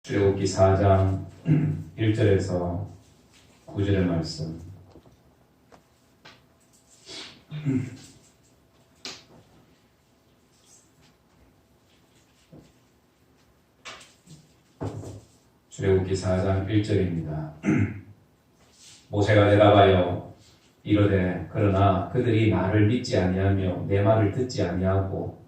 출애굽기 4장 1절에서 9절의 말씀. 출애굽기 4장 1절입니다. 모세가 대답하여 이르되 그러나 그들이 나를 믿지 아니하며 내 말을 듣지 아니하고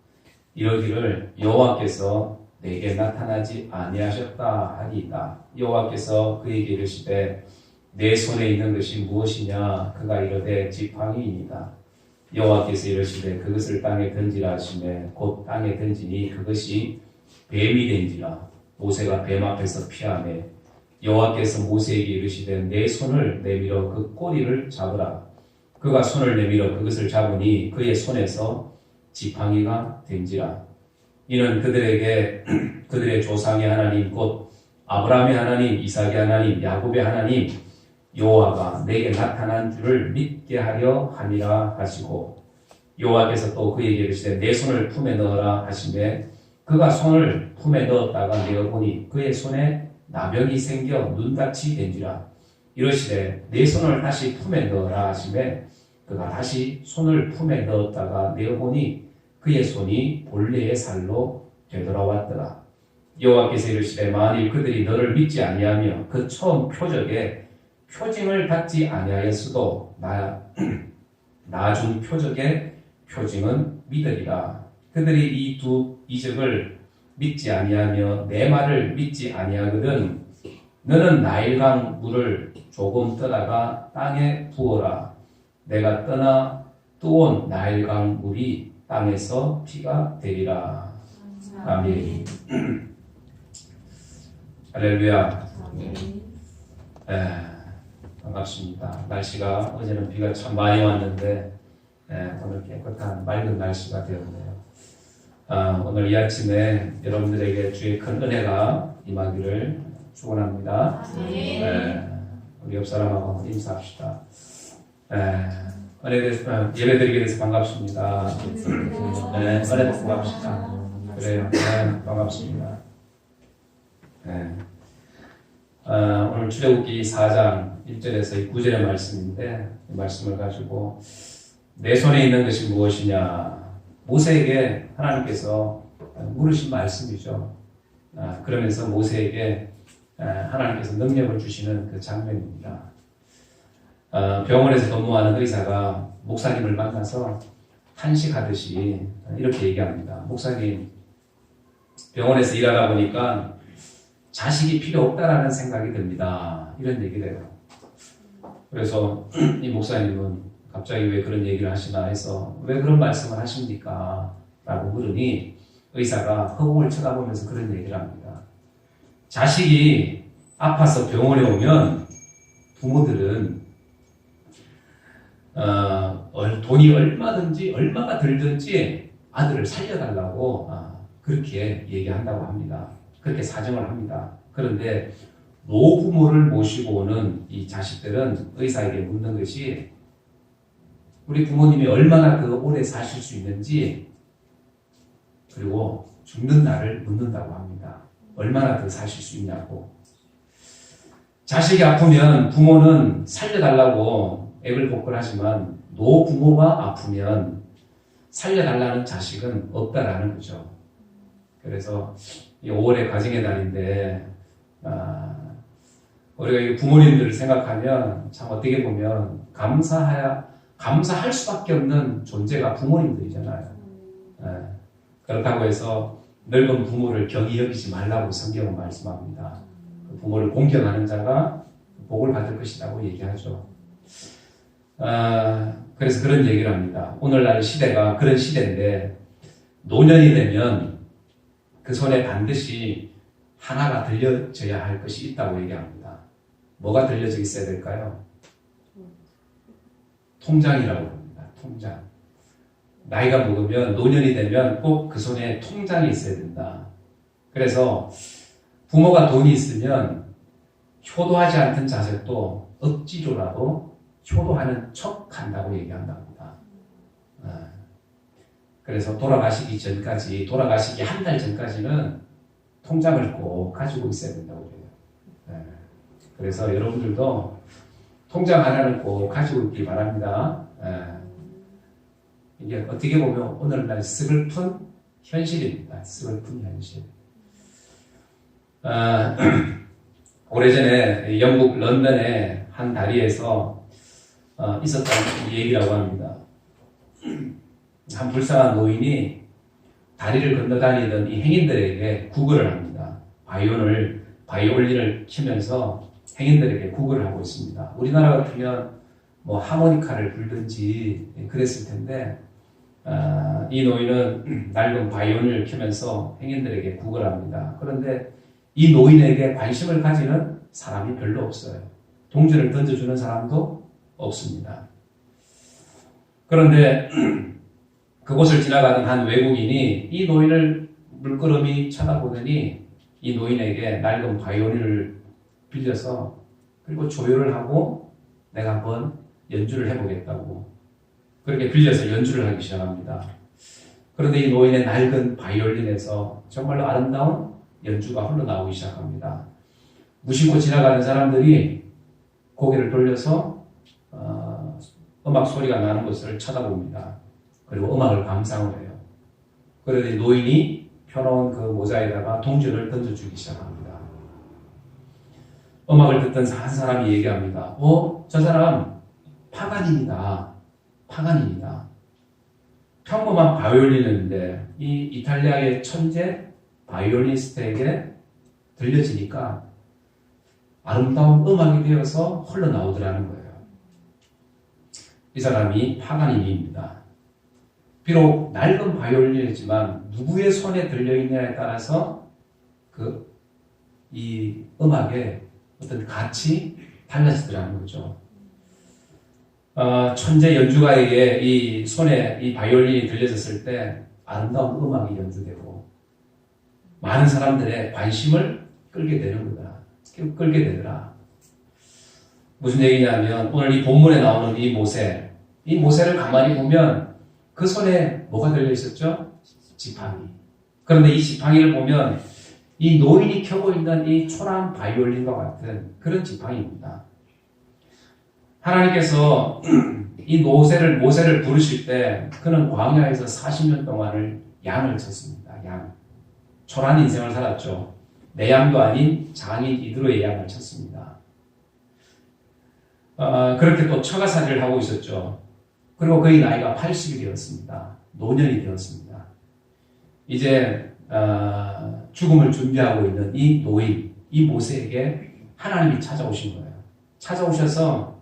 이러기를 여호와께서 내게 나타나지 아니하셨다 하니이다. 여호와께서 그에게 이르시되 내 손에 있는 것이 무엇이냐? 그가 이르되 지팡이이니이다. 여호와께서 이르시되 그것을 땅에 던지라 하시매 곧 땅에 던지니 그것이 뱀이 된지라. 모세가 뱀 앞에서 피하매 여호와께서 모세에게 이르시되 내 손을 내밀어 그 꼬리를 잡으라. 그가 손을 내밀어 그것을 잡으니 그의 손에서 지팡이가 된지라. 이는 그들에게 그들의 조상의 하나님 곧 아브라함의 하나님, 이삭의 하나님, 야곱의 하나님 여호와가 내게 나타난 줄을 믿게 하려 함이라 하시고, 여호와께서 또 그에게 이르시되 내 손을 품에 넣어라 하시매 그가 손을 품에 넣었다가 내어보니 그의 손에 나병이 생겨 눈같이 된지라. 이르시되 내 손을 다시 품에 넣어라 하시매 그가 다시 손을 품에 넣었다가 내어보니 그의 손이 본래의 살로 되돌아왔더라. 여호와께서 이르시되 만일 그들이 너를 믿지 아니하며 그 처음 표적에 표징을 받지 아니하였어도 나중 표적의 표징은 믿으리라. 그들이 이 두 이적을 믿지 아니하며 내 말을 믿지 아니하거든 너는 나일강 물을 조금 떠다가 땅에 부어라. 내가 떠나 떠온 나일강 물이 땅에서 피가 되리라. 아멘. 할렐루야. 반갑습니다. 날씨가 어제는 비가 참 많이 왔는데 오늘 깨끗한 맑은 날씨가 되었네요. 오늘 이 아침에 여러분들에게 주의 큰 은혜가 임하기를 축원합니다. 우리 옆 사람하고 인사합시다. 예배드리게 돼서 반갑습니다. 은혜 받고 갑시다. 그래요. 반갑습니다. 오늘 출애굽기 4장 1절에서 9절의 말씀인데 이 말씀을 가지고 내 손에 있는 것이 무엇이냐? 모세에게 하나님께서 물으신 말씀이죠. 그러면서 모세에게 하나님께서 능력을 주시는 그 장면입니다. 병원에서 근무하는 의사가 목사님을 만나서 탄식하듯이 이렇게 얘기합니다. 목사님, 병원에서 일하다 보니까 자식이 필요 없다라는 생각이 듭니다. 이런 얘기를 해요. 그래서 이 목사님은 갑자기 왜 그런 얘기를 하시나 해서 왜 그런 말씀을 하십니까? 라고 물으니 의사가 허공을 쳐다보면서 그런 얘기를 합니다. 자식이 아파서 병원에 오면 부모들은 돈이 얼마가 들든지 아들을 살려달라고 그렇게 얘기한다고 합니다. 그렇게 사정을 합니다. 그런데 노부모를 모시고 오는 이 자식들은 의사에게 묻는 것이 우리 부모님이 얼마나 그 오래 사실 수 있는지 그리고 죽는 날을 묻는다고 합니다. 얼마나 더 사실 수 있냐고. 자식이 아프면 부모는 살려달라고 애걸복걸하지만 노부모가 아프면 살려달라는 자식은 없다라는 거죠. 그래서 이 5월의 가정의 달인데 우리가 부모님들을 생각하면 참 어떻게 보면 감사할 수밖에 없는 존재가 부모님들이잖아요. 그렇다고 해서 늙은 부모를 경히 여기지 말라고 성경은 말씀합니다. 부모를 공경하는 자가 복을 받을 것이라고 얘기하죠. 그래서 그런 얘기를 합니다. 오늘날 시대가 그런 시대인데 노년이 되면 그 손에 반드시 하나가 들려져야 할 것이 있다고 얘기합니다. 뭐가 들려져 있어야 될까요? 통장이라고 합니다. 통장. 나이가 먹으면 노년이 되면 꼭 그 손에 통장이 있어야 된다. 그래서 부모가 돈이 있으면 효도하지 않던 자식도 억지로라도 효도하는 척 한다고 얘기한답니다. 그래서 돌아가시기 한 달 전까지는 통장을 꼭 가지고 있어야 된다고 그래요. 네. 그래서 여러분들도 통장 하나는 꼭 가지고 있기 바랍니다. 네. 이게 어떻게 보면 오늘날 스글픈 현실입니다. 스글픈 현실. 오래전에 영국 런던의 한 다리에서 있었던 얘기라고 합니다. 한 불쌍한 노인이 다리를 건너다니던 이 행인들에게 구걸을 합니다. 바이올린을 치면서 행인들에게 구걸을 하고 있습니다. 우리나라 같으면 뭐 하모니카를 불든지 그랬을 텐데, 이 노인은 낡은 바이올린을 켜면서 행인들에게 구걸합니다. 그런데 이 노인에게 관심을 가지는 사람이 별로 없어요. 동전을 던져주는 사람도 없습니다. 그런데 그곳을 지나가는 한 외국인이 이 노인을 물끄러미 쳐다보더니 이 노인에게 낡은 바이올린을 빌려서 그리고 조율을 하고 내가 한번 연주를 해보겠다고 그렇게 빌려서 연주를 하기 시작합니다. 그런데 이 노인의 낡은 바이올린에서 정말로 아름다운 연주가 흘러나오기 시작합니다. 무심코 지나가는 사람들이 고개를 돌려서 음악 소리가 나는 것을 쳐다봅니다. 그리고 음악을 감상을 해요. 그러더니 노인이 펴놓은 그 모자에다가 동전을 던져주기 시작합니다. 음악을 듣던 한 사람이 얘기합니다. 저 사람 파가닌이다. 파가닌이다. 평범한 바이올린인데 이 이탈리아의 천재 바이올리니스트에게 들려지니까 아름다운 음악이 되어서 흘러나오더라는 거예요. 이 사람이 파가니니입니다. 비록 낡은 바이올린이지만 누구의 손에 들려있냐에 따라서 이 음악의 어떤 가치 달라지더라는 거죠. 천재 연주가에게 이 손에 이 바이올린이 들려졌을 때 아름다운 음악이 연주되고 많은 사람들의 관심을 끌게 되는 거다. 끌게 되더라. 무슨 얘기냐면 오늘 이 본문에 나오는 이 모세를 가만히 보면 그 손에 뭐가 들려 있었죠? 지팡이. 그런데 이 지팡이를 보면 이 노인이 켜고 있는 이 초라한 바이올린과 같은 그런 지팡이입니다. 하나님께서 이 모세를 부르실 때 그는 광야에서 40년 동안을 양을 쳤습니다. 양. 초라한 인생을 살았죠. 내 양도 아닌 장인 이드로의 양을 쳤습니다. 그렇게 또 처가살이를 하고 있었죠. 그리고 그의 나이가 80이 되었습니다. 노년이 되었습니다. 이제 죽음을 준비하고 있는 이 노인, 이 모세에게 하나님이 찾아오신 거예요. 찾아오셔서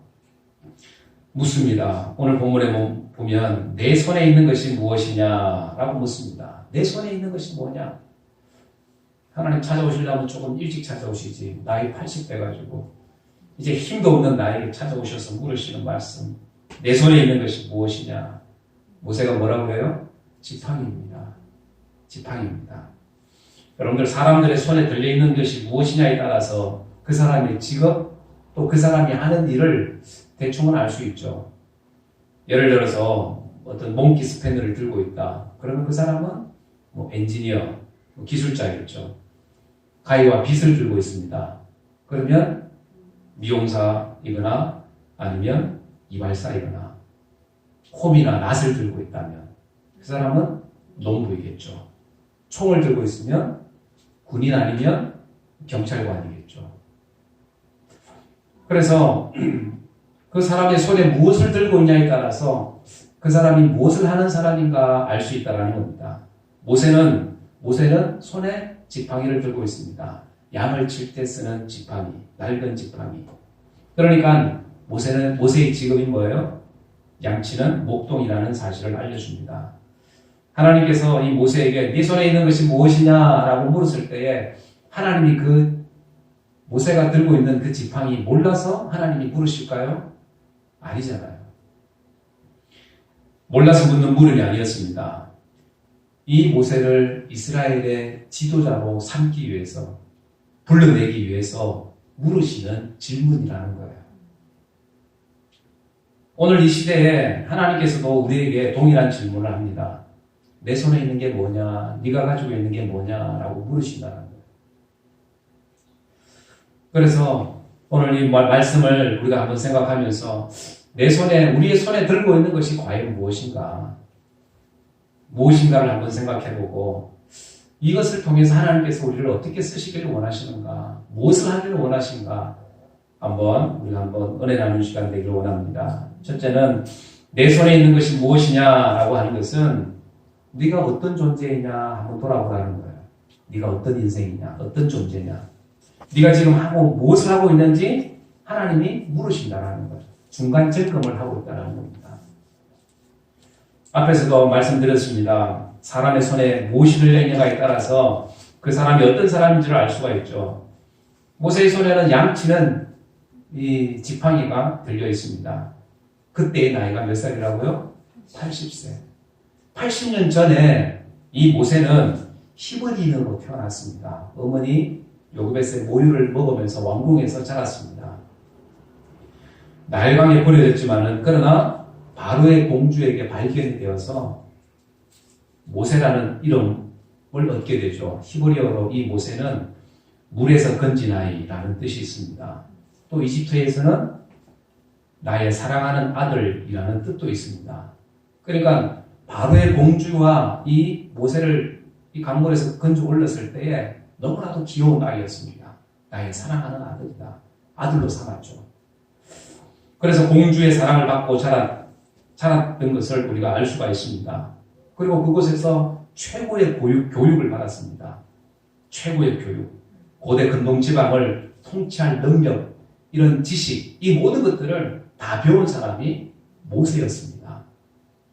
묻습니다. 오늘 본문에 보면 내 손에 있는 것이 무엇이냐라고 묻습니다. 내 손에 있는 것이 뭐냐? 하나님 찾아오시려면 조금 일찍 찾아오시지. 나이 80 돼가지고 이제 힘도 없는 나에게 찾아오셔서 물으시는 말씀. 내 손에 있는 것이 무엇이냐? 모세가 뭐라고 해요? 지팡이입니다. 지팡이입니다. 여러분들 사람들의 손에 들려있는 것이 무엇이냐에 따라서 그 사람의 직업 또 그 사람이 하는 일을 대충은 알 수 있죠. 예를 들어서 어떤 몽키 스패너를 들고 있다. 그러면 그 사람은 뭐 엔지니어, 기술자겠죠. 가위와 빗을 들고 있습니다. 그러면 미용사이거나 아니면 이발사이거나 콤이나 낫을 들고 있다면 그 사람은 농부이겠죠. 총을 들고 있으면 군인 아니면 경찰관이겠죠. 그래서 그 사람의 손에 무엇을 들고 있냐에 따라서 그 사람이 무엇을 하는 사람인가 알 수 있다는 겁니다. 모세는 손에 지팡이를 들고 있습니다. 양을 칠 때 쓰는 지팡이, 낡은 지팡이. 그러니까 모세의 직업이 뭐예요? 양치는 목동이라는 사실을 알려줍니다. 하나님께서 이 모세에게 네 손에 있는 것이 무엇이냐라고 물었을 때에 하나님이 그 모세가 들고 있는 그 지팡이 몰라서 하나님이 물으실까요? 아니잖아요. 몰라서 묻는 물음이 아니었습니다. 이 모세를 이스라엘의 지도자로 삼기 위해서, 불러내기 위해서 물으시는 질문이라는 거예요. 오늘 이 시대에 하나님께서도 우리에게 동일한 질문을 합니다. 내 손에 있는 게 뭐냐? 네가 가지고 있는 게 뭐냐? 라고 물으신다는 거예요. 그래서 오늘 이 말씀을 우리가 한번 생각하면서 우리의 손에 들고 있는 것이 과연 무엇인가를 한번 생각해보고 이것을 통해서 하나님께서 우리를 어떻게 쓰시기를 원하시는가, 무엇을 하기를 원하신가 우리가 한번 은혜 나누는 시간 되기를 원합니다. 첫째는 내 손에 있는 것이 무엇이냐라고 하는 것은 네가 어떤 존재이냐 한번 돌아보라는 거예요. 네가 어떤 인생이냐, 어떤 존재냐, 네가 지금 무엇을 하고 있는지 하나님이 물으신다라는 거예요. 중간 점검을 하고 있다는 겁니다. 앞에서도 말씀드렸습니다. 사람의 손에 무엇이 들려있는가에 따라서 그 사람이 어떤 사람인지를 알 수가 있죠. 모세의 손에는 양치는 이 지팡이가 들려 있습니다. 그때의 나이가 몇 살이라고요? 80세. 80년 전에 이 모세는 히브리인으로 태어났습니다. 어머니 요구벳의 모유를 먹으면서 왕궁에서 자랐습니다. 나일강에 버려졌지만은 그러나 바로의 공주에게 발견이 되어서 모세라는 이름을 얻게 되죠. 히브리어로 이 모세는 물에서 건진 아이라는 뜻이 있습니다. 또 이집트에서는 나의 사랑하는 아들이라는 뜻도 있습니다. 그러니까 바로의 공주와 이 모세를 이 강물에서 건져 올렸을 때에 너무나도 귀여운 아이였습니다. 나의 사랑하는 아들이다. 아들로 삼았죠. 그래서 공주의 사랑을 받고 자랐던 것을 우리가 알 수가 있습니다. 그리고 그곳에서 최고의 교육을 받았습니다. 최고의 교육. 고대 근동지방을 통치할 능력, 이런 지식, 이 모든 것들을 다 배운 사람이 모세였습니다.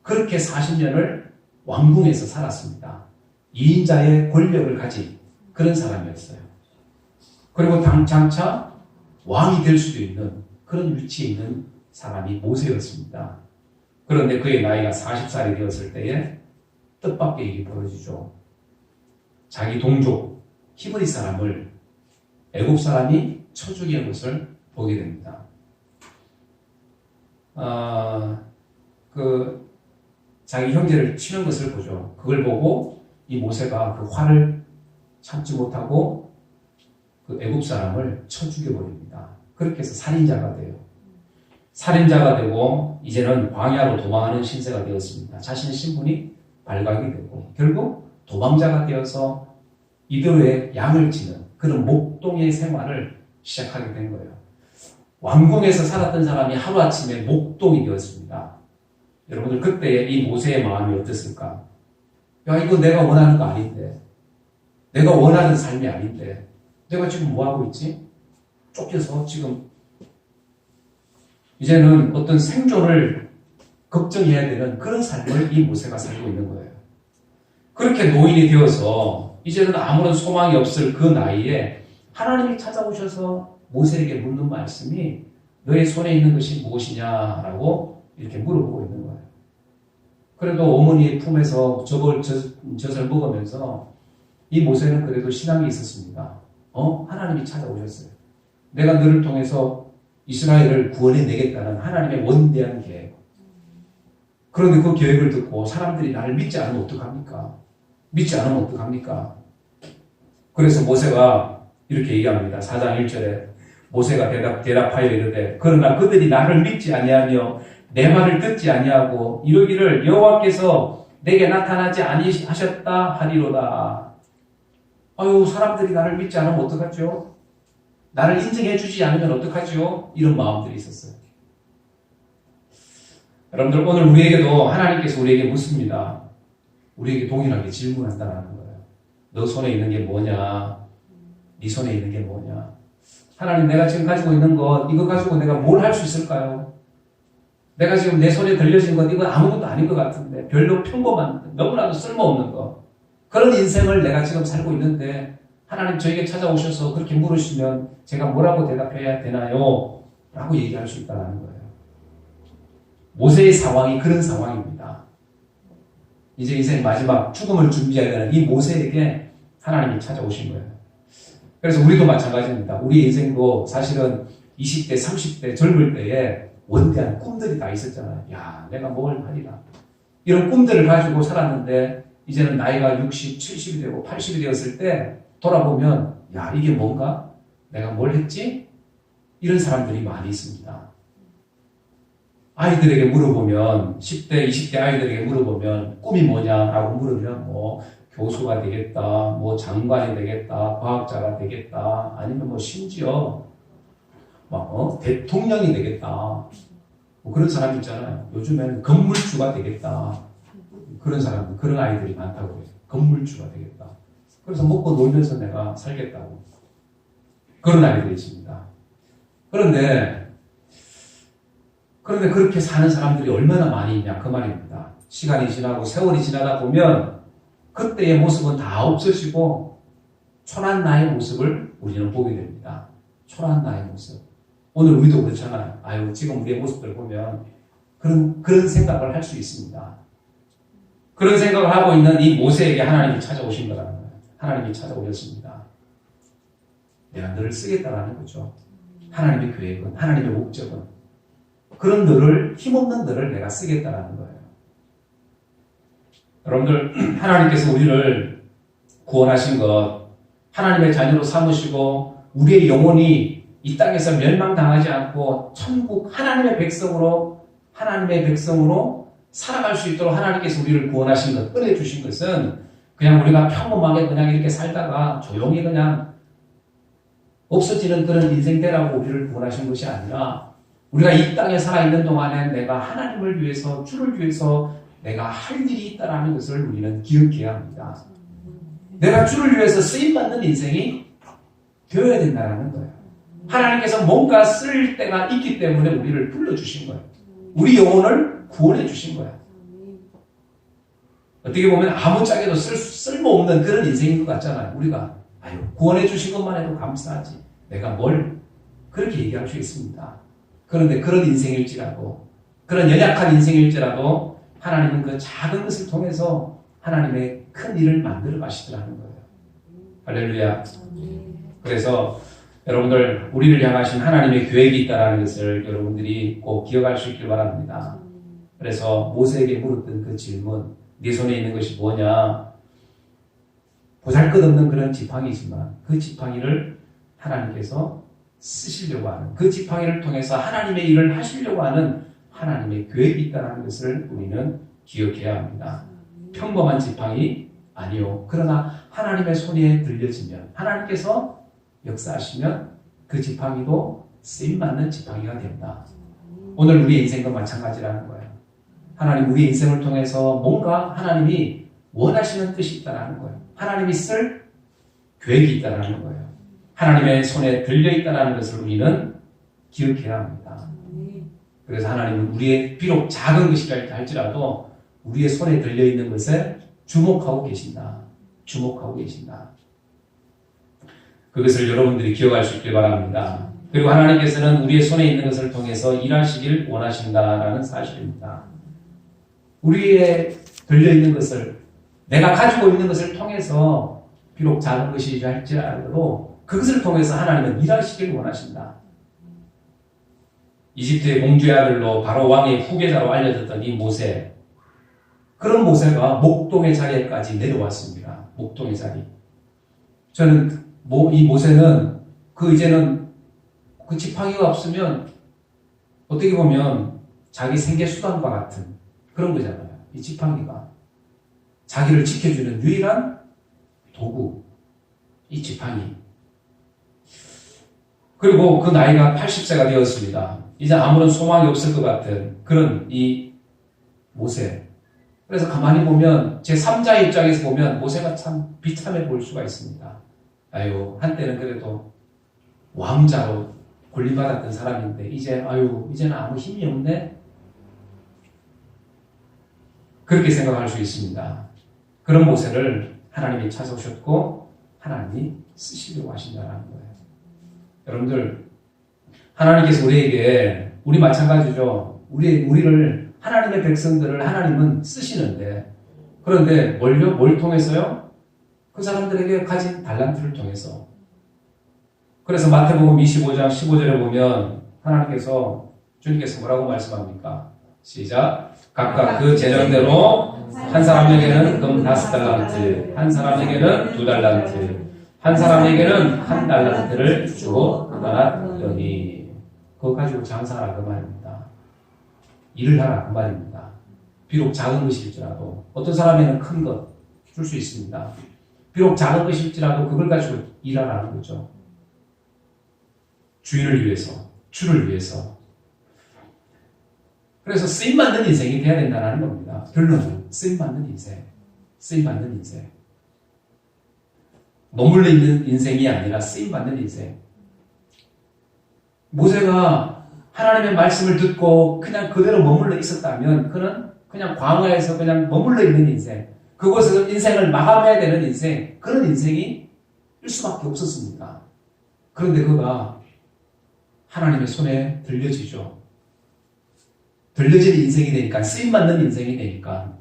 그렇게 40년을 왕궁에서 살았습니다. 2인자의 권력을 가진 그런 사람이었어요. 그리고 장차 왕이 될 수도 있는 그런 위치에 있는 사람이 모세였습니다. 그런데 그의 나이가 40살이 되었을 때에 뜻밖의 일이 벌어지죠. 자기 동족 히브리 사람을 애굽 사람이 쳐 죽이는 것을 보게 됩니다. 자기 형제를 치는 것을 보죠. 그걸 보고 이 모세가 그 화를 참지 못하고 그 애굽 사람을 쳐 죽여버립니다. 그렇게 해서 살인자가 돼요. 살인자가 되고 이제는 광야로 도망하는 신세가 되었습니다. 자신의 신분이 발각이 되고 결국 도망자가 되어서 이대로의 양을 치는 그런 목동의 생활을 시작하게 된 거예요. 왕궁에서 살았던 사람이 하루아침에 목동이 되었습니다. 여러분들 그때 이 모세의 마음이 어땠을까? 야, 이거 내가 원하는 거 아닌데, 내가 원하는 삶이 아닌데 내가 지금 뭐하고 있지? 쫓겨서 지금 이제는 어떤 생존을 걱정해야 되는 그런 삶을 이 모세가 살고 있는 거예요. 그렇게 노인이 되어서 이제는 아무런 소망이 없을 그 나이에 하나님이 찾아오셔서 모세에게 묻는 말씀이 너의 손에 있는 것이 무엇이냐라고 이렇게 물어보고 있는 거예요. 그래도 어머니의 품에서 젖을 먹으면서 이 모세는 그래도 신앙이 있었습니다. 하나님이 찾아오셨어요. 내가 너를 통해서 이스라엘을 구원해 내겠다는 하나님의 원대한 계획. 그런데 그 계획을 듣고 사람들이 나를 믿지 않으면 어떡합니까? 믿지 않으면 어떡합니까? 그래서 모세가 이렇게 얘기합니다. 4장 1절에 모세가 대답하여 이르되 그러나 그들이 나를 믿지 아니하며 내 말을 듣지 아니하고 이르기를 여호와께서 내게 나타나지 아니하셨다 하리로다. 아유, 사람들이 나를 믿지 않으면 어떡하죠? 나를 인정해 주지 않으면 어떡하죠? 이런 마음들이 있었어요. 여러분들 오늘 우리에게도 하나님께서 우리에게 묻습니다. 우리에게 동일하게 질문한다는 거예요. 너 손에 있는 게 뭐냐? 네 손에 있는 게 뭐냐? 하나님, 내가 지금 가지고 있는 것, 이거 가지고 내가 뭘 할 수 있을까요? 내가 지금 내 손에 들려진 것, 이건 아무것도 아닌 것 같은데, 별로 평범한, 너무나도 쓸모없는 것. 그런 인생을 내가 지금 살고 있는데, 하나님 저에게 찾아오셔서 그렇게 물으시면 제가 뭐라고 대답해야 되나요? 라고 얘기할 수 있다는 거예요. 모세의 상황이 그런 상황입니다. 이제 인생 마지막 죽음을 준비해야 되는 이 모세에게 하나님이 찾아오신 거예요. 그래서 우리도 마찬가지입니다. 우리 인생도 사실은 20대, 30대 젊을 때에 원대한 꿈들이 다 있었잖아요. 야, 내가 뭘 하리라. 이런 꿈들을 가지고 살았는데 이제는 나이가 60, 70이 되고 80이 되었을 때 돌아보면 야, 이게 뭔가? 내가 뭘 했지? 이런 사람들이 많이 있습니다. 아이들에게 물어보면 10대, 20대 아이들에게 물어보면 꿈이 뭐냐라고 물으면 뭐 교수가 되겠다, 뭐 장관이 되겠다, 과학자가 되겠다, 아니면 뭐 심지어 막 대통령이 되겠다. 뭐 그런 사람 있잖아요. 요즘에는 건물주가 되겠다. 그런 사람들, 그런 아이들이 많다고 해요. 건물주가 되겠다. 그래서 먹고 놀면서 내가 살겠다고. 그런 아이들이 있습니다. 그런데 그렇게 사는 사람들이 얼마나 많이 있냐 그 말입니다. 시간이 지나고 세월이 지나다 보면 그때의 모습은 다 없어지고 초라한 나의 모습을 우리는 보게 됩니다. 초라한 나의 모습. 오늘 우리도 그렇잖아요. 아유, 지금 우리의 모습들 보면 그런 생각을 할 수 있습니다. 그런 생각을 하고 있는 이 모세에게 하나님이 찾아오신 거라는 거예요. 하나님이 찾아오셨습니다. 내가 너를 쓰겠다라는 거죠. 하나님의 계획은, 하나님의 목적은 그런 너를, 힘없는 너를 내가 쓰겠다라는 거예요. 여러분들, 하나님께서 우리를 구원하신 것, 하나님의 자녀로 삼으시고 우리의 영혼이 이 땅에서 멸망당하지 않고 천국 하나님의 백성으로 살아갈 수 있도록 하나님께서 우리를 구원하신 것, 꺼내주신 것은 그냥 우리가 평범하게 그냥 이렇게 살다가 조용히 그냥 없어지는 그런 인생대라고 우리를 구원하신 것이 아니라 우리가 이 땅에 살아있는 동안에 내가 하나님을 위해서, 주를 위해서 내가 할 일이 있다는 것을 우리는 기억해야 합니다. 내가 주를 위해서 쓰임받는 인생이 되어야 된다는 거예요. 하나님께서 뭔가 쓸 때가 있기 때문에 우리를 불러주신 거예요. 우리 영혼을 구원해 주신 거예요. 어떻게 보면 아무짝에도 쓸모없는 그런 인생인 것 같잖아요. 우리가 아유, 구원해 주신 것만 해도 감사하지. 내가 뭘 그렇게 얘기할 수 있습니다. 그런데 그런 인생일지라도, 그런 연약한 인생일지라도 하나님은 그 작은 것을 통해서 하나님의 큰 일을 만들어 가시더라는 거예요. 할렐루야. 그래서 여러분들, 우리를 향하신 하나님의 계획이 있다는 것을 여러분들이 꼭 기억할 수 있길 바랍니다. 그래서 모세에게 물었던 그 질문, 네 손에 있는 것이 뭐냐? 보잘것없는 그런 지팡이지만 그 지팡이를 하나님께서 쓰시려고 하는, 그 지팡이를 통해서 하나님의 일을 하시려고 하는 하나님의 계획이 있다는 것을 우리는 기억해야 합니다. 평범한 지팡이 아니요. 그러나 하나님의 손에 들려지면, 하나님께서 역사하시면 그 지팡이도 쓰임받는 지팡이가 된다. 오늘 우리의 인생과 마찬가지라는 거예요. 하나님 우리 인생을 통해서 뭔가 하나님이 원하시는 뜻이 있다는 거예요. 하나님이 쓸 계획이 있다는 거예요. 하나님의 손에 들려있다는 것을 우리는 기억해야 합니다. 그래서 하나님은 우리의 비록 작은 것이라 할지라도 우리의 손에 들려있는 것에 주목하고 계신다. 주목하고 계신다. 그것을 여러분들이 기억할 수 있길 바랍니다. 그리고 하나님께서는 우리의 손에 있는 것을 통해서 일하시길 원하신다라는 사실입니다. 우리의 들려있는 것을, 내가 가지고 있는 것을 통해서 비록 작은 것이라 할지라도 그것을 통해서 하나님은 일하시길 원하신다. 이집트의 공주의 아들로 바로 왕의 후계자로 알려졌던 이 모세, 그런 모세가 목동의 자리에까지 내려왔습니다. 목동의 자리. 저는 이 모세는 이제는 그 지팡이가 없으면 어떻게 보면 자기 생계 수단과 같은 그런 거잖아요. 이 지팡이가 자기를 지켜주는 유일한 도구, 이 지팡이. 그리고 그 나이가 80세가 되었습니다. 이제 아무런 소망이 없을 것 같은 그런 이 모세. 그래서 가만히 보면 제 3자의 입장에서 보면 모세가 참 비참해 보일 수가 있습니다. 아유, 한때는 그래도 왕자로 군림받았던 사람인데 이제는 아무 힘이 없네? 그렇게 생각할 수 있습니다. 그런 모세를 하나님이 찾아오셨고 하나님이 쓰시려고 하신다는 거예요. 여러분들, 하나님께서 우리 마찬가지죠. 우리를, 하나님의 백성들을 하나님은 쓰시는데, 그런데 뭘 통해서요? 그 사람들에게 가진 달란트를 통해서. 그래서 마태복음 25장 15절에 보면 주님께서 뭐라고 말씀합니까? 시작. 각각 그 재정대로 한 사람에게는 금 5달란트, 한 사람에게는 2달란트, 한 사람에게는 한 달란트를 주고 떠났더니 그것 가지고 장사하라 그 말입니다. 일을 하라 그 말입니다. 비록 작은 것일지라도 어떤 사람에는 큰 것 줄 수 있습니다. 비록 작은 것일지라도 그걸 가지고 일하라는 거죠. 주인을 위해서, 주를 위해서. 그래서 쓰임받는 인생이 돼야 된다는 겁니다. 결론은 쓰임받는 인생, 쓰임받는 인생. 머물러 있는 인생이 아니라 쓰임받는 인생. 모세가 하나님의 말씀을 듣고 그냥 그대로 머물러 있었다면 그는 그냥 광야에서 그냥 머물러 있는 인생, 그곳에서 인생을 마감해야 되는 인생, 그런 인생이 일 수밖에 없었습니다. 그런데 그가 하나님의 손에 들려지죠. 들려지는 인생이 되니까, 쓰임받는 인생이 되니까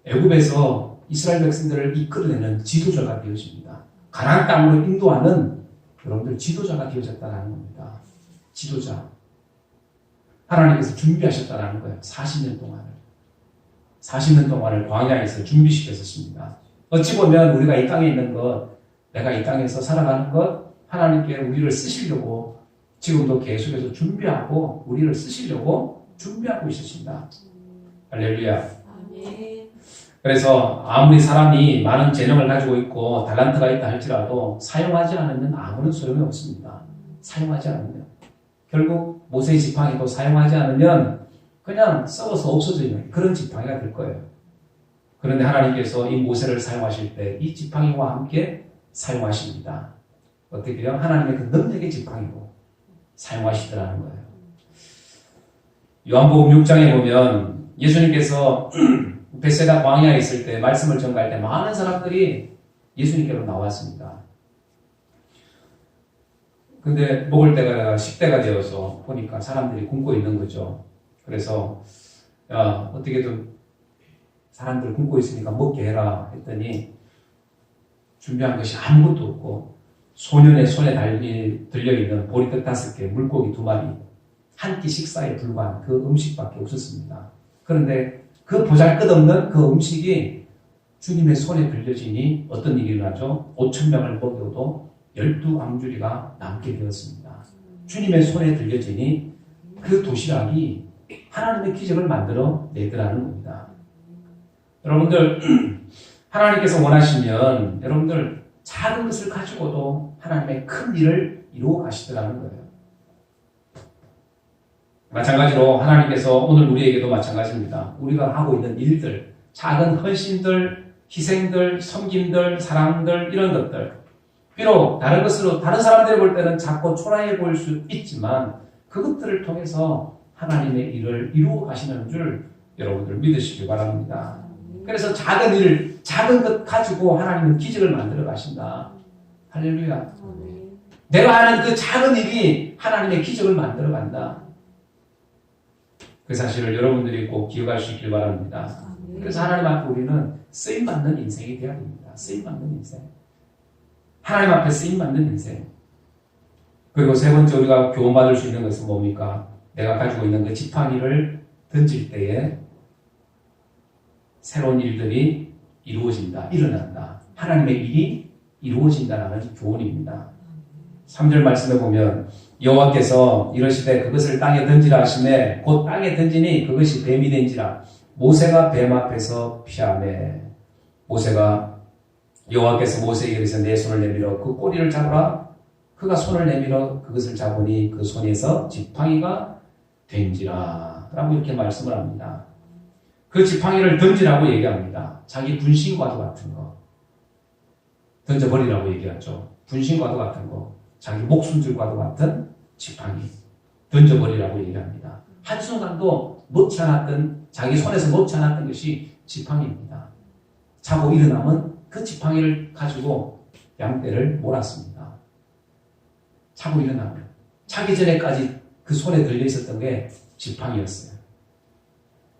애굽에서 이스라엘 백성들을 이끌어내는 지도자가 되어집니다. 가나안 땅으로 인도하는 여러분들 지도자가 되어졌다는 겁니다. 지도자. 하나님께서 준비하셨다는 거예요. 40년 동안을. 40년 동안을 광야에서 준비시켰었습니다. 어찌 보면 우리가 이 땅에 있는 것, 내가 이 땅에서 살아가는 것, 하나님께 우리를 쓰시려고 지금도 계속해서 준비하고 우리를 쓰시려고 준비하고 있으십니다. 할렐루야. 그래서 아무리 사람이 많은 재능을 가지고 있고 달란트가 있다 할지라도 사용하지 않으면 아무런 소용이 없습니다. 사용하지 않으면. 결국 모세의 지팡이도 사용하지 않으면 그냥 썩어서 없어지는 그런 지팡이가 될 거예요. 그런데 하나님께서 이 모세를 사용하실 때 이 지팡이와 함께 사용하십니다. 어떻게 해요? 하나님의 그 능력의 지팡이로 사용하시더라는 거예요. 요한복음 6장에 보면 예수님께서 벳세다 광야에 있을 때 말씀을 전가할 때 많은 사람들이 예수님께로 나왔습니다. 근데 먹을 때가 식대가 되어서 보니까 사람들이 굶고 있는 거죠. 그래서 야, 어떻게든 사람들 굶고 있으니까 먹게 해라 했더니 준비한 것이 아무것도 없고 소년의 손에 들려있는 보리떡 5개, 물고기 2마리, 한 끼 식사에 불과한 그 음식밖에 없었습니다. 그런데 그 보잘것없는 그 음식이 주님의 손에 들려지니 어떤 일이 일어나죠? 5,000명을 먹여도 12광주리가 남게 되었습니다. 주님의 손에 들려지니 그 도시락이 하나님의 기적을 만들어 내더라는 겁니다. 여러분들 하나님께서 원하시면 여러분들 작은 것을 가지고도 하나님의 큰 일을 이루어 가시더라는 거예요. 마찬가지로 하나님께서 오늘 우리에게도 마찬가지입니다. 우리가 하고 있는 일들, 작은 헌신들, 희생들, 섬김들, 사랑들 이런 것들 비록 다른 것으로 다른 사람들이 볼 때는 작고 초라해 보일 수 있지만 그것들을 통해서 하나님의 일을 이루어 가시는 줄 여러분들 믿으시기 바랍니다. 그래서 작은 일, 작은 것 가지고 하나님은 기적을 만들어 가신다. 할렐루야. 내가 하는 그 작은 일이 하나님의 기적을 만들어 간다. 그 사실을 여러분들이 꼭 기억할 수 있길 바랍니다. 그래서 하나님 앞에 우리는 쓰임받는 인생이 되어야 됩니다. 쓰임받는 인생. 하나님 앞에 쓰임받는 인생. 그리고 세 번째 우리가 교훈받을 수 있는 것은 뭡니까? 내가 가지고 있는 그 지팡이를 던질 때에 새로운 일들이 이루어진다, 일어난다. 하나님의 일이 이루어진다라는 교훈입니다. 3절 말씀에 보면 여호와께서 이러시되 그것을 땅에 던지라 하시매 곧 땅에 던지니 그것이 뱀이 된지라 모세가 뱀 앞에서 피하매 모세가 여호와께서 모세에게 이르시되 내 손을 내밀어 그 꼬리를 잡으라 그가 손을 내밀어 그것을 잡으니 그 손에서 지팡이가 된지라 라고 이렇게 말씀을 합니다. 그 지팡이를 던지라고 얘기합니다. 자기 분신과도 같은 거 던져버리라고 얘기하죠. 분신과도 같은 거 자기 목숨줄과도 같은 지팡이 던져버리라고 얘기합니다. 한순간도 놓지 않았던 자기 손에서 놓지 않았던 것이 지팡이입니다. 자고 일어나면 그 지팡이를 가지고 양떼를 몰았습니다. 자고 일어나면 자기 전에까지 그 손에 들려 있었던 게 지팡이였어요.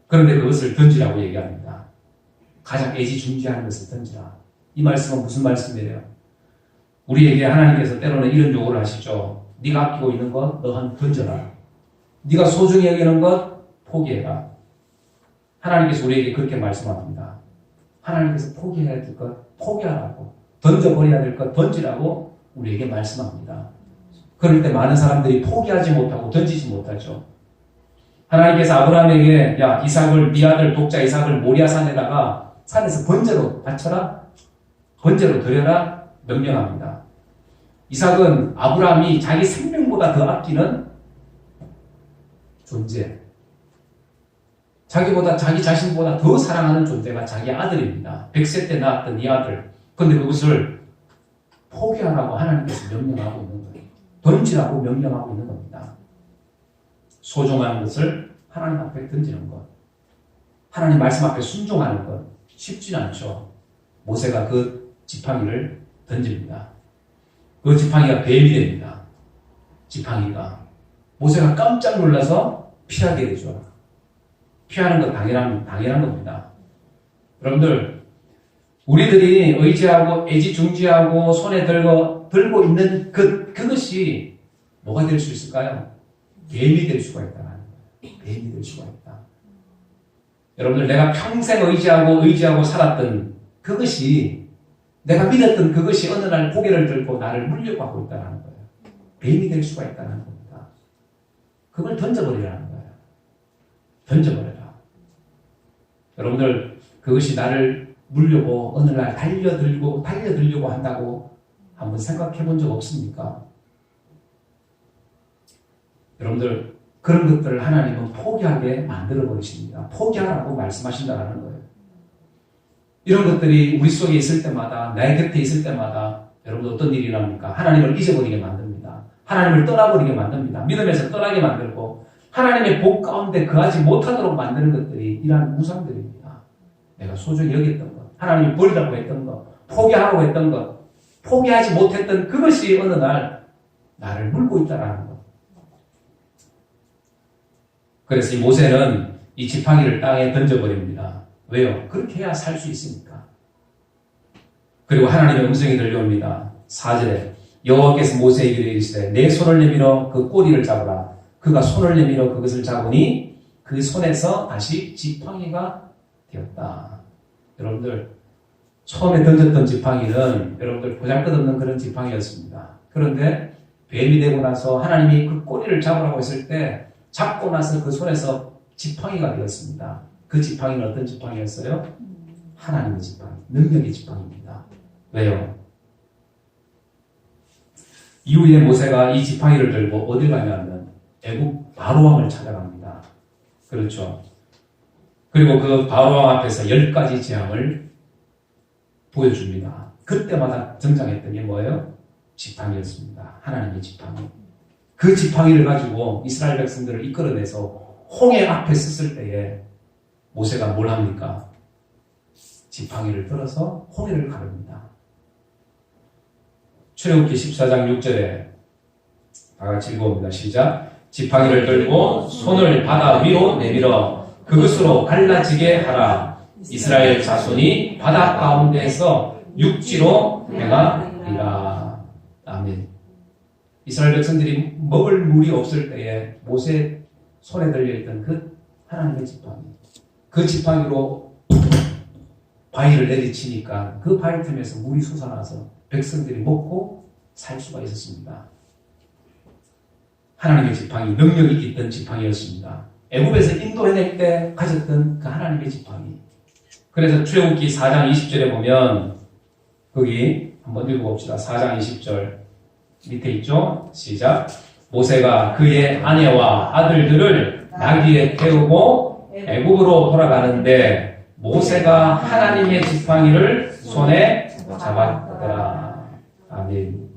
그런데 그것을 던지라고 얘기합니다. 가장 애지중지하는 것을 던지라. 이 말씀은 무슨 말씀이에요? 우리에게 하나님께서 때로는 이런 요구를 하시죠. 네가 아끼고 있는 것 너 던져라. 네가 소중히 여기는 것 포기해라. 하나님께서 우리에게 그렇게 말씀합니다. 하나님께서 포기해야 될 것 포기하라고 던져버려야 될 것 던지라고 우리에게 말씀합니다. 그럴 때 많은 사람들이 포기하지 못하고 던지지 못하죠. 하나님께서 아브라함에게 야 이삭을 네 아들 독자 이삭을 모리아 산에다가 산에서 번제로 바쳐라, 번제로 드려라 명령합니다. 이삭은 아브라함이 자기 생명보다 더 아끼는 존재, 자기보다 자기 자신보다 더 사랑하는 존재가 자기 아들입니다. 100세 때 낳았던 이 아들. 그런데 그것을 포기하라고 하나님께서 명령하고 있는 거예요. 던지라고 명령하고 있는 겁니다. 소중한 것을 하나님 앞에 던지는 것, 하나님 말씀 앞에 순종하는 것 쉽지는 않죠. 모세가 그 지팡이를 던집니다. 그 지팡이가 뱀이 됩니다. 지팡이가. 모세가 깜짝 놀라서 피하게 되죠. 피하는 건 당연한 겁니다. 여러분들, 우리들이 의지하고 애지중지하고 손에 들고 있는 그것이 뭐가 될 수 있을까요? 뱀이 될 수가 있다는 거예요. 뱀이 될 수가 있다. 여러분들, 내가 평생 의지하고 살았던 그것이, 내가 믿었던 그것이 어느 날 고개를 들고 나를 물려고 하고 있다는 거예요. 뱀이 될 수가 있다는 겁니다. 그걸 던져버리라는 거예요. 던져버려라. 여러분들, 그것이 나를 물려고 어느 날 달려들려고 한다고 한번 생각해 본 적 없습니까? 여러분들, 그런 것들을 하나님은 포기하게 만들어 버리십니다. 포기하라고 말씀하신다는 거예요. 이런 것들이 우리 속에 있을 때마다, 내 곁에 있을 때마다 여러분들 어떤 일이 일어납니까? 하나님을 잊어버리게 만듭니다. 하나님을 떠나버리게 만듭니다. 믿음에서 떠나게 만들고 하나님의 복 가운데 거하지 못하도록 만드는 것들이 이러한 우상들입니다. 내가 소중히 여겼던 것, 하나님이 버리라고 했던 것, 포기하라고 했던 것, 포기하지 못했던 그것이 어느 날 나를 물고 있다는 것. 그래서 이 모세는 이 지팡이를 땅에 던져버립니다. 왜요? 그렇게 해야 살 수 있으니까. 그리고 하나님의 음성이 들려옵니다. 4절에 여호와께서 모세에게 이르시되 내 손을 내밀어 그 꼬리를 잡으라. 그가 손을 내밀어 그것을 잡으니 그 손에서 다시 지팡이가 되었다. 여러분들, 처음에 던졌던 지팡이는 여러분들 보잘것없는 그런 지팡이였습니다. 그런데 뱀이 되고 나서 하나님이 그 꼬리를 잡으라고 했을 때 잡고 나서 그 손에서 지팡이가 되었습니다. 그 지팡이는 어떤 지팡이였어요? 하나님의 지팡이, 능력의 지팡이입니다. 왜요? 이후에 모세가 이 지팡이를 들고 어딜 가냐면 애국 바로왕을 찾아갑니다. 그렇죠. 그리고 그 바로왕 앞에서 10가지 재앙을 보여줍니다. 그때마다 등장했던 게 뭐예요? 지팡이였습니다. 하나님의 지팡이. 그 지팡이를 가지고 이스라엘 백성들을 이끌어내서 홍해 앞에 섰을 때에 모세가 뭘 합니까? 지팡이를 들어서 홍해를 가릅니다. 출애굽기 14장 6절에 다 같이 읽어봅니다. 시작. 지팡이를 들고 손을 바다 위로 내밀어 그것으로 갈라지게 하라. 이스라엘 자손이 바다 가운데에서 육지로 행하리라. 아멘. 이스라엘 백성들이 먹을 물이 없을 때에 모세 손에 들려있던 그 하나님의 지팡이, 그 지팡이로 바위를 내리치니까 그 바위 틈에서 물이 솟아나서 백성들이 먹고 살 수가 있었습니다. 하나님의 지팡이, 능력이 있던 지팡이였습니다. 애굽에서 인도해낼 때 가졌던 그 하나님의 지팡이. 그래서 출애굽기 4장 20절에 보면 거기 한번 읽어봅시다. 4장 20절 밑에 있죠? 시작. 모세가 그의 아내와 아들들을 나귀에 태우고 애굽으로 돌아가는데 모세가 하나님의 지팡이를 손에 잡았더라. 아멘.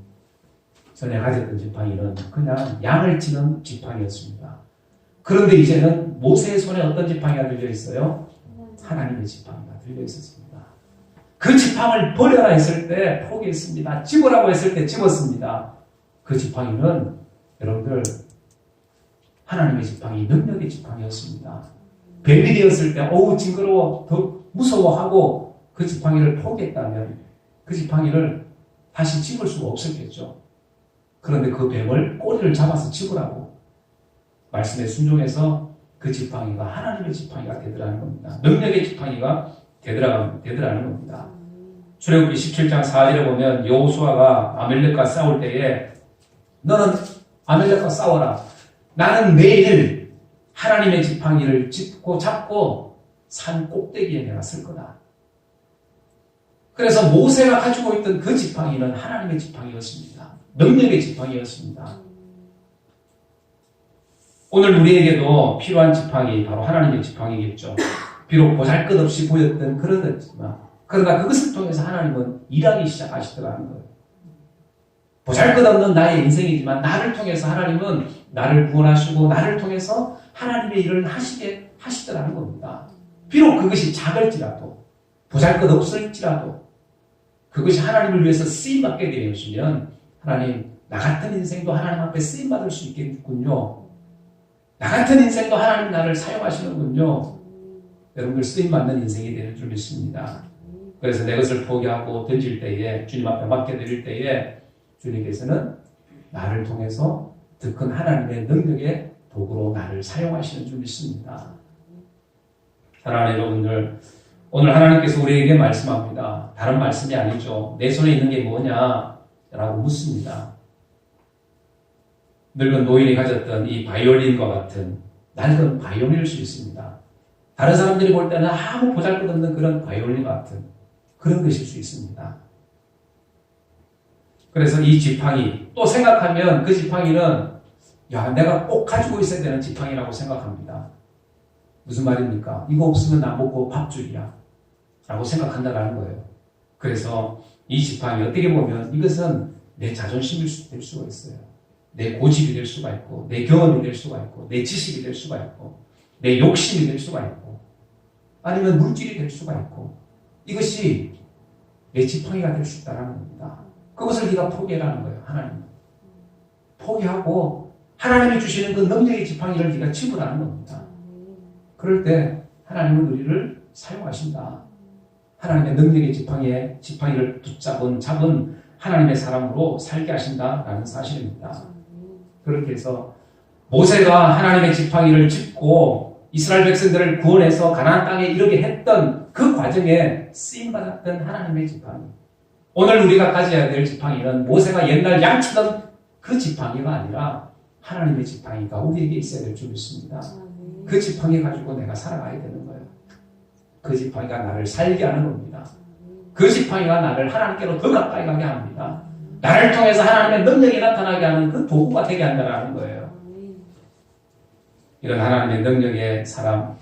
전에 가졌던 지팡이는 그냥 양을 치는 지팡이였습니다. 그런데 이제는 모세의 손에 어떤 지팡이가 들려 있어요? 하나님의 지팡이가 들려 있었습니다. 그 지팡이를 버려라 했을 때 포기했습니다. 집으라고 했을 때 집었습니다. 그 지팡이는 여러분들 하나님의 지팡이, 능력의 지팡이였습니다. 뱀이 되었을 때 어우 징그러워, 더 무서워하고 그 지팡이를 포기했다면 그 지팡이를 다시 집을 수가 없었겠죠. 그런데 그 뱀을 꼬리를 잡아서 집으라고 말씀에 순종해서 그 지팡이가 하나님의 지팡이가 되더라는 겁니다. 능력의 지팡이가 되더라는 겁니다. 출애굽기 17장 4절에 보면 여호수아가 아말렉과 싸울 때에 너는 아말렉과 싸워라. 나는 매일 하나님의 지팡이를 잡고 산 꼭대기에 내가 설 거다. 그래서 모세가 가지고 있던 그 지팡이는 하나님의 지팡이였습니다. 능력의 지팡이였습니다. 오늘 우리에게도 필요한 지팡이 바로 하나님의 지팡이겠죠. 비록 보잘것없이 보였던 그러했지만 그러나 그것을 통해서 하나님은 일하기 시작하시더라는 거예요. 보잘것없는 나의 인생이지만 나를 통해서 하나님은 나를 구원하시고 나를 통해서 하나님의 일을 하시더라는 겁니다. 비록 그것이 작을지라도 보잘것없을지라도 그것이 하나님을 위해서 쓰임받게 되어지면 하나님 나 같은 인생도 하나님 앞에 쓰임받을 수 있겠군요. 나 같은 인생도 하나님 나를 사용하시는군요. 여러분들 쓰임받는 인생이 되는 줄 믿습니다. 그래서 내 것을 포기하고 던질 때에 주님 앞에 맡겨드릴 때에 주님께서는 나를 통해서 더 큰 하나님의 능력의 도구로 나를 사용하시는 줄 믿습니다. 사랑하는 여러분들, 오늘 하나님께서 우리에게 말씀합니다. 다른 말씀이 아니죠. 내 손에 있는 게 뭐냐? 라고 묻습니다. 늙은 노인이 가졌던 이 바이올린과 같은 낡은 바이올린일 수 있습니다. 다른 사람들이 볼 때는 아무 보잘것없는 그런 바이올린 같은 그런 것일 수 있습니다. 그래서 이 지팡이, 또 생각하면 그 지팡이는 내가 꼭 가지고 있어야 되는 지팡이라고 생각합니다. 무슨 말입니까? 이거 없으면 나 먹고 밥줄이야 라고 생각한다는 거예요. 그래서 이 지팡이 어떻게 보면 이것은 내 자존심일 될 수가 있어요. 내 고집이 될 수가 있고 내 경험이 될 수가 있고 내 지식이 될 수가 있고 내 욕심이 될 수가 있고 아니면 물질이 될 수가 있고 이것이 내 지팡이가 될 수 있다는 겁니다. 그것을 네가 포기하라는 거예요. 하나님 포기하고 하나님이 주시는 그 능력의 지팡이를 네가 집으라는 겁니다. 그럴 때 하나님은 우리를 사용하신다. 하나님의 능력의 지팡이를 잡은 하나님의 사람으로 살게 하신다라는 사실입니다. 그렇게 해서 모세가 하나님의 지팡이를 짚고 이스라엘 백성들을 구원해서 가나안 땅에 이르게 했던 그 과정에 쓰임받았던 하나님의 지팡이. 오늘 우리가 가져야 될 지팡이는 모세가 옛날 양치던 그 지팡이가 아니라 하나님의 지팡이가 우리에게 있어야 될 줄 믿습니다. 그 지팡이 가지고 내가 살아가야 되는 거예요. 그 지팡이가 나를 살게 하는 겁니다. 그 지팡이가 나를 하나님께로 더 가까이 가게 합니다. 나를 통해서 하나님의 능력이 나타나게 하는 그 도구가 되게 한다는 거예요. 이런 하나님의 능력의 사람.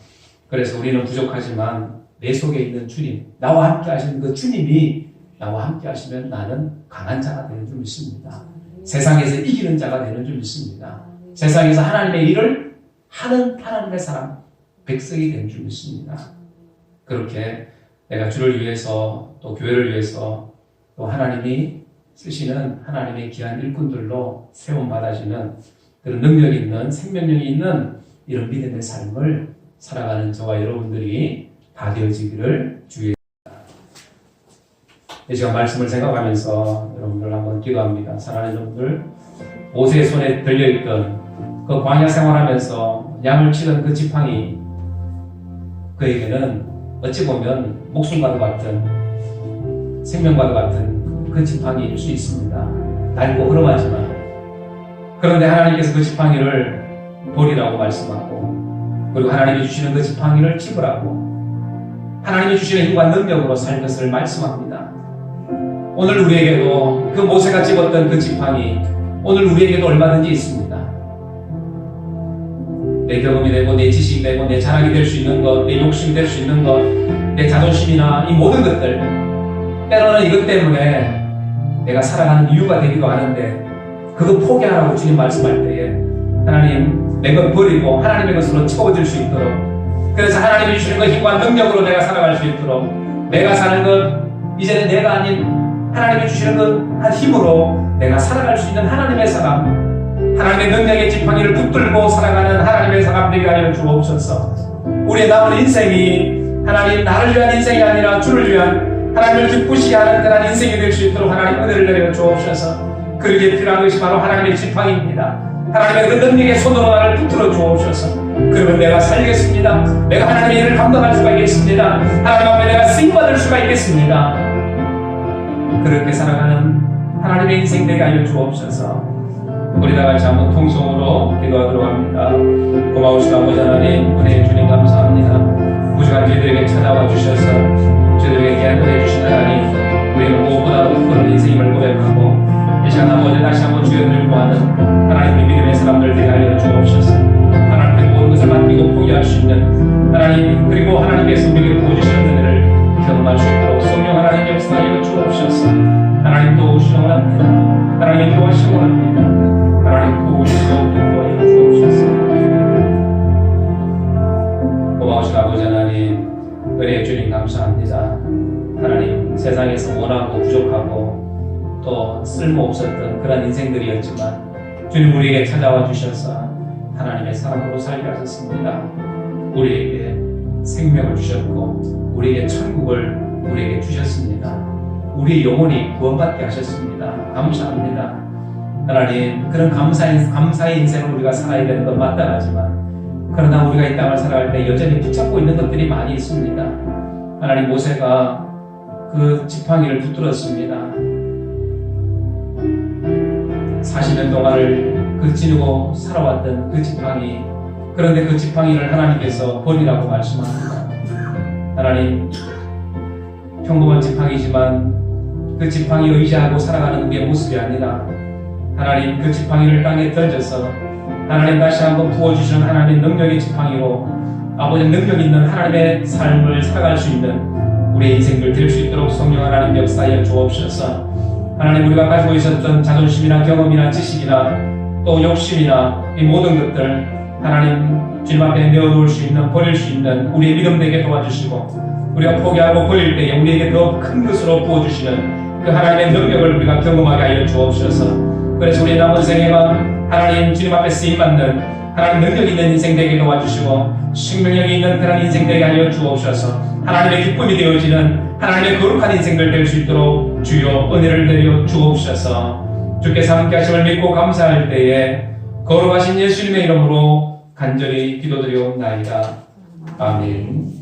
그래서 우리는 부족하지만 내 속에 있는 주님, 나와 함께 하시는 그 주님이 나와 함께 하시면 나는 강한 자가 되는 줄 믿습니다. 세상에서 이기는 자가 되는 줄 믿습니다. 세상에서 하나님의 일을 하는 하나님의 사람, 백성이 되는 줄 믿습니다. 그렇게 내가 주를 위해서 또 교회를 위해서 또 하나님이 쓰시는 하나님의 귀한 일꾼들로 세움받아지는 그런 능력이 있는 생명력이 있는 이런 믿음의 삶을 살아가는 저와 여러분들이 다 되어지기를 주의 제가 말씀을 생각하면서 여러분들 한번 기도합니다. 사랑하는 여러분들, 모세의 손에 들려있던 그 광야 생활하면서 양을 치던 그 지팡이, 그에게는 어찌 보면 목숨과도 같은 생명과도 같은 그 지팡이일 수 있습니다. 낡고 흐름하지만 그런데 하나님께서 그 지팡이를 버리라고 말씀하고 그리고 하나님이 주시는 그 지팡이를 집으라고 하나님이 주시는 힘과 능력으로 살 것을 말씀합니다. 오늘 우리에게도 그 모세가 집었던 그 지팡이 오늘 우리에게도 얼마든지 있습니다. 내 경험이 되고 내 지식이 되고 내 자랑이 될 수 있는 것, 내 욕심이 될 수 있는 것, 내 자존심이나 이 모든 것들 때로는 이것 때문에 내가 살아가는 이유가 되기도 하는데 그거 포기하라고 주님 말씀할 때에 하나님 내 것 버리고 하나님의 것으로 채워질 수 있도록 그래서 하나님이 주시는 것 힘과 능력으로 내가 살아갈 수 있도록 내가 사는 것 이제는 내가 아닌 하나님이 주시는 것 한 힘으로 내가 살아갈 수 있는 하나님의 사람 하나님의 능력의 지팡이를 붙들고 살아가는 하나님의 사람 되게 하여 주옵소서. 우리의 남은 인생이 하나님 나를 위한 인생이 아니라 주를 위한 하나님을 기쁘시게 하는 그런 인생이 될 수 있도록 하나님 은혜를 내려 주옵소서. 그러기에 필요한 것이 바로 하나님의 지팡이입니다. 하나님의 그 능력의 손으로 나를 붙들어 주옵소서. 그러면 내가 살겠습니다. 내가 하나님의 일을 감당할 수가 있겠습니다. 하나님 앞에 내가 쓰임받을 수가 있겠습니다. 그렇게 살아가는 하나님의 인생 되게 하여 주옵소서. 우리 다 같이 한번 통성으로 기도하도록 합니다. 고마우시다 아버지 하나님, 은혜의 주님 감사합니다. 부족한 저희들에게 찾아와 주셔서 저희들에게 계획을 해주신 하나님, 우리는 무엇보다도 그런 인생임을 고백하고 이 시간 아버지 다시 한번 주여를 구하는 하나님의 믿음의 사람들 되게 하여 주옵소서. 하나님께 모든 것을 맡기고 포기할 수 있는 하나님, 그리고 하나님께서 우리에게 부어주시는 은혜를 경험할 수 있도록 성령 하나님 역사하여 주옵소서. 하나님 도우시기 원합니다. 하나님 도우시기 원합니다. 하나님 도우시고 도와여 주옵소서. 고마우신 아버지 하나님, 은혜의 주님 감사합니다. 하나님, 세상에서 원하고 부족하고 또 쓸모없었던 그런 인생들이었지만 주님 우리에게 찾아와 주셔서 하나님의 사람으로 살게 하셨습니다. 우리에게 생명을 주셨고 우리에게 천국을 우리에게 주셨습니다. 우리의 영혼이 구원받게 하셨습니다. 감사합니다. 하나님, 그런 감사의 인생을 우리가 살아야 되는 건 마땅하지만 그러나 우리가 이 땅을 살아갈 때 여전히 붙잡고 있는 것들이 많이 있습니다. 하나님, 모세가 그 지팡이를 붙들었습니다. 40년 동안을 그 지니고 살아왔던 그 지팡이, 그런데 그 지팡이를 하나님께서 버리라고 말씀합니다. 하나님, 평범한 지팡이지만 그 지팡이에 의지하고 살아가는 우리의 모습이 아니라 하나님, 그 지팡이를 땅에 던져서 하나님 다시 한번 부어주시는 하나님의 능력의 지팡이로 아버지 능력 있는 하나님의 삶을 살아갈 수 있는 우리의 인생들 될 수 있도록 성령 하나님 역사하여 주옵소서. 하나님, 우리가 가지고 있었던 자존심이나 경험이나 지식이나 또 욕심이나 이 모든 것들 하나님 주님 앞에 내어놓을 수 있는, 버릴 수 있는 우리의 믿음 되게 도와주시고 우리가 포기하고 버릴 때에 우리에게 더 큰 것으로 부어주시는 그 하나님의 능력을 우리가 경험하게 하여 주옵소서. 그래서 우리 남은 생애만 하나님 주님 앞에 쓰임받는 하나님 능력 있는 인생 되게 도와주시고 생명력이 있는 그런 인생 되게 하여 주옵소서. 하나님의 기쁨이 되어지는 하나님의 거룩한 인생들 될 수 있도록 주여 은혜를 내려 주옵소서. 주께서 함께 하심을 믿고 감사할 때에 거룩하신 예수님의 이름으로 간절히 기도드리옵나이다. 아멘.